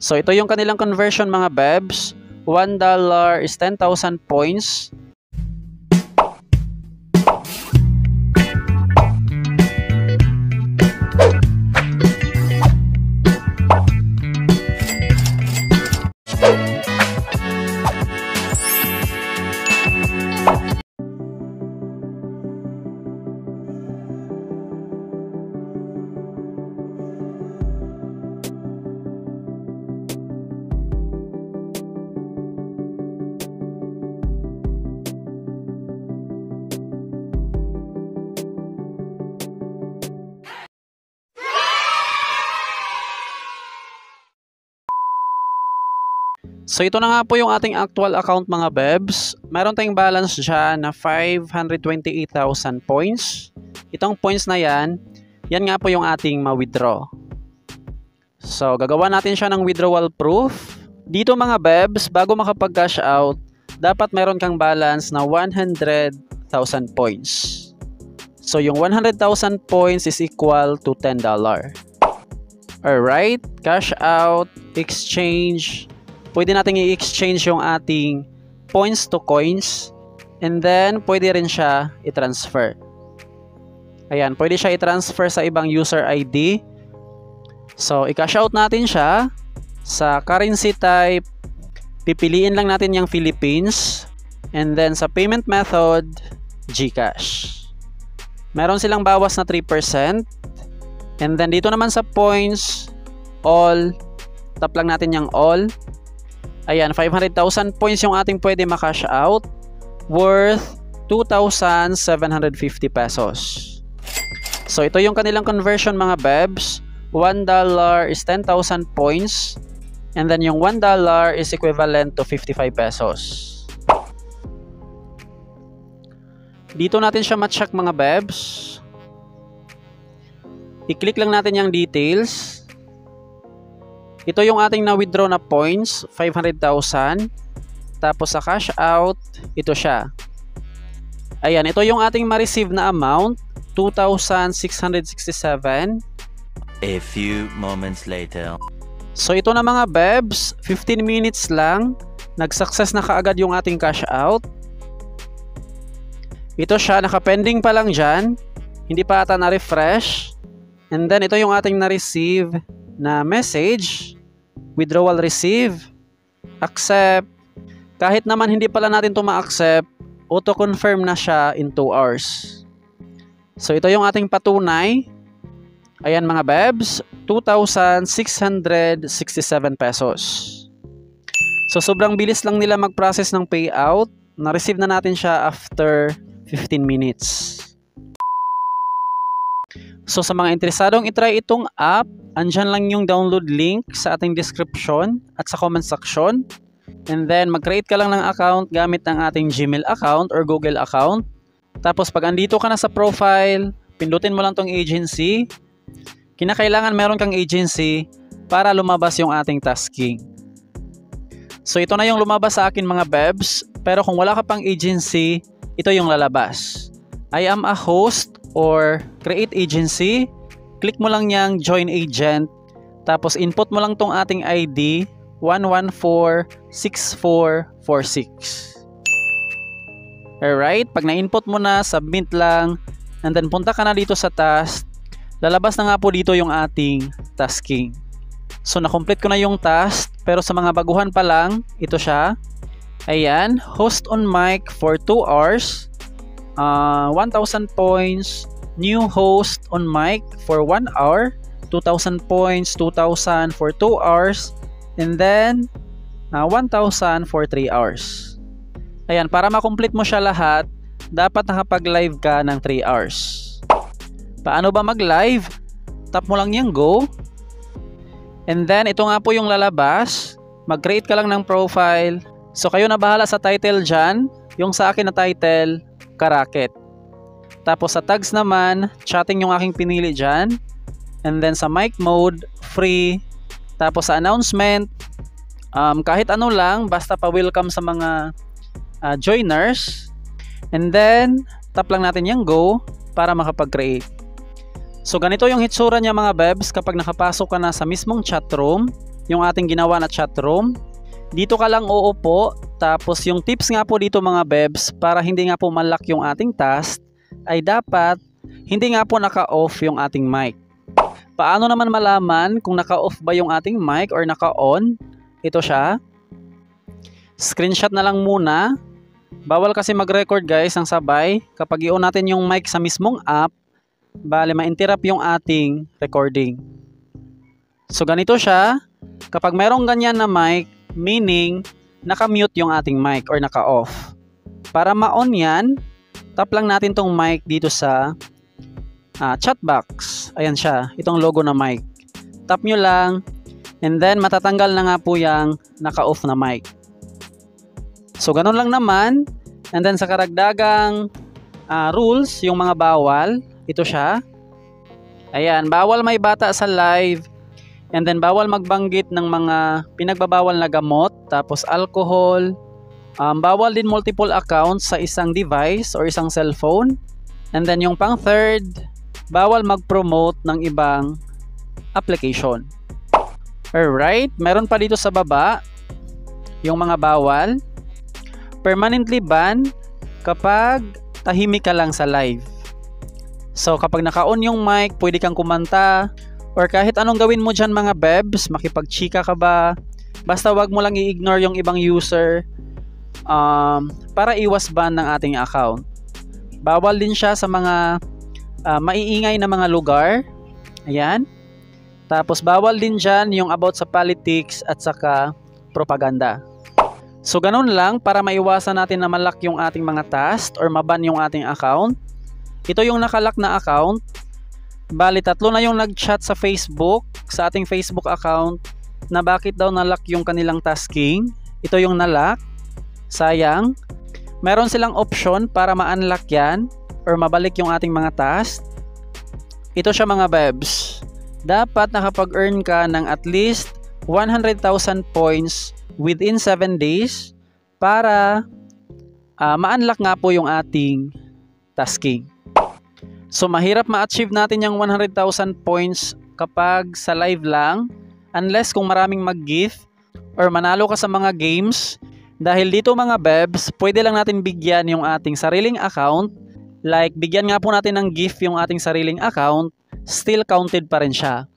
So ito yung kanilang conversion mga bebs. $1 is 10,000 points. So ito na nga po yung ating actual account mga bebs. Meron tayong balance dyan na 528,000 points. Itong points na yan nga po yung ating ma-withdraw. So gagawa natin siya ng withdrawal proof. Dito mga bebs, bago makapag-cash out, dapat meron kang balance na 100,000 points. So yung 100,000 points is equal to $10. Alright, cash out, exchange. Pwede natin i-exchange yung ating points to coins. And then, pwede rin siya i-transfer. Ayan, pwede siya i-transfer sa ibang user ID. So, i-cash out natin siya. Sa currency type, pipiliin lang natin yung Philippines. And then, sa payment method, GCash. Meron silang bawas na 3%. And then, dito naman sa points, all. Tap lang natin yung all. Ayan, 500,000 points yung ating pwede makash out, worth 2,750 pesos. So ito yung kanilang conversion mga bebs. $1 is 10,000 points, and then yung $1 is equivalent to 55 pesos. Dito natin siya ma-check mga bebs. I-click lang natin yung details. Ito yung ating na-withdraw na points, 500,000. Tapos sa cash out, ito siya. Ayan, ito yung ating ma-receive na amount, 2,667. A few moments later. So ito na mga bebs, 15 minutes lang, nag-success na kaagad yung ating cash out. Ito siya, naka-pending pa lang dyan, hindi pa ata na-refresh. And then ito yung ating na-receive na message, withdrawal receive, accept. Kahit naman hindi pala natin ito ma-accept, auto-confirm na siya in 2 hours. So ito yung ating patunay. Ayan mga bebs, 2,667 pesos. So sobrang bilis lang nila mag-process ng payout. Na-receive na natin siya after 15 minutes. So sa mga interesadong itry itong app, andyan lang yung download link sa ating description at sa comment section. And then mag-create ka lang ng account gamit ang ating Gmail account or Google account. Tapos pag andito ka na sa profile, pindutin mo lang tong agency. Kinakailangan meron kang agency para lumabas yung ating tasking. So ito na yung lumabas sa akin mga bebs, pero kung wala ka pang agency, ito yung lalabas. I am a host or create agency, click mo lang yang join agent, tapos input mo lang tong ating ID 1146446. Alright, pag na-input mo na, submit lang, and then punta ka na dito sa task. Lalabas na nga po dito yung ating tasking. So na-complete ko na yung task, pero sa mga baguhan pa lang, ito siya. Ayan, host on mic for 2 hours. 1,000 points, new host on mic for 1 hour, 2,000 points, 2,000 for 2 hours, and then 1,000 for 3 hours. Ayan, para makomplete mo siya lahat, dapat nakapag-live ka ng 3 hours. Paano ba mag-live? Tap mo lang yung go. And then, ito nga po yung lalabas. Mag-create ka lang ng profile. So, kayo na bahala sa title dyan. Yung sa akin na title, Karaket. Tapos sa tags naman, chatting yung aking pinili dyan. And then sa mic mode, free. Tapos sa announcement, kahit ano lang, basta pa-welcome sa mga joiners. And then, tap lang natin yung go para makapag-create. So ganito yung hitsura niya mga bebs kapag nakapasok ka na sa mismong chat room. yung ating ginawa na chat room. Dito ka lang uupo, tapos yung tips nga po dito mga bebs, para hindi nga po malak yung ating task, ay dapat hindi nga po naka-off yung ating mic. Paano naman malaman kung naka-off ba yung ating mic or naka-on? Ito siya. Screenshot na lang muna. Bawal kasi mag-record guys ng sabay. Kapag i-on natin yung mic sa mismong app, bale ma-interrupt yung ating recording. So ganito siya. Kapag mayroong ganyan na mic, meaning naka-mute yung ating mic or naka-off. Para ma-on yan, tap lang natin tong mic dito sa chat box. Ayan siya, itong logo na mic. Tap nyo lang, and then matatanggal na nga po yung naka-off na mic. So ganun lang naman. And then sa karagdagang rules, yung mga bawal, ito siya. Ayan, bawal may bata sa live. And then bawal magbanggit ng mga pinagbabawal na gamot, tapos alcohol. Bawal din multiple accounts sa isang device or isang cellphone. And then yung pang third, bawal mag-promote ng ibang application. Alright, meron pa dito sa baba yung mga bawal. Permanently ban kapag tahimik ka lang sa live. So kapag naka-on yung mic, pwede kang kumanta or kahit anong gawin mo dyan mga bebs, makipagchika ka ba, basta wag mo lang i-ignore yung ibang user para iwas ban ng ating account. Bawal din siya sa mga maiingay na mga lugar. Ayan. Tapos bawal din dyan yung about sa politics at saka propaganda. So ganun lang para maiwasan natin na malak yung ating mga task or maban yung ating account. Ito yung nakalak na account. Bali 3 na yung nag-chat sa Facebook, sa ating Facebook account, na bakit daw nalak yung kanilang tasking. Ito yung nalak. Sayang. Meron silang option para ma-unlock yan or mabalik yung ating mga task. Ito siya mga bebs. Dapat nakapag-earn ka ng at least 100,000 points within 7 days para ma-unlock nga po yung ating tasking. So mahirap ma-achieve natin yung 100,000 points kapag sa live lang, unless kung maraming mag-gift or manalo ka sa mga games. Dahil dito mga bebs, pwede lang natin bigyan yung ating sariling account. Like bigyan nga po natin ng gift yung ating sariling account, still counted pa rin siya.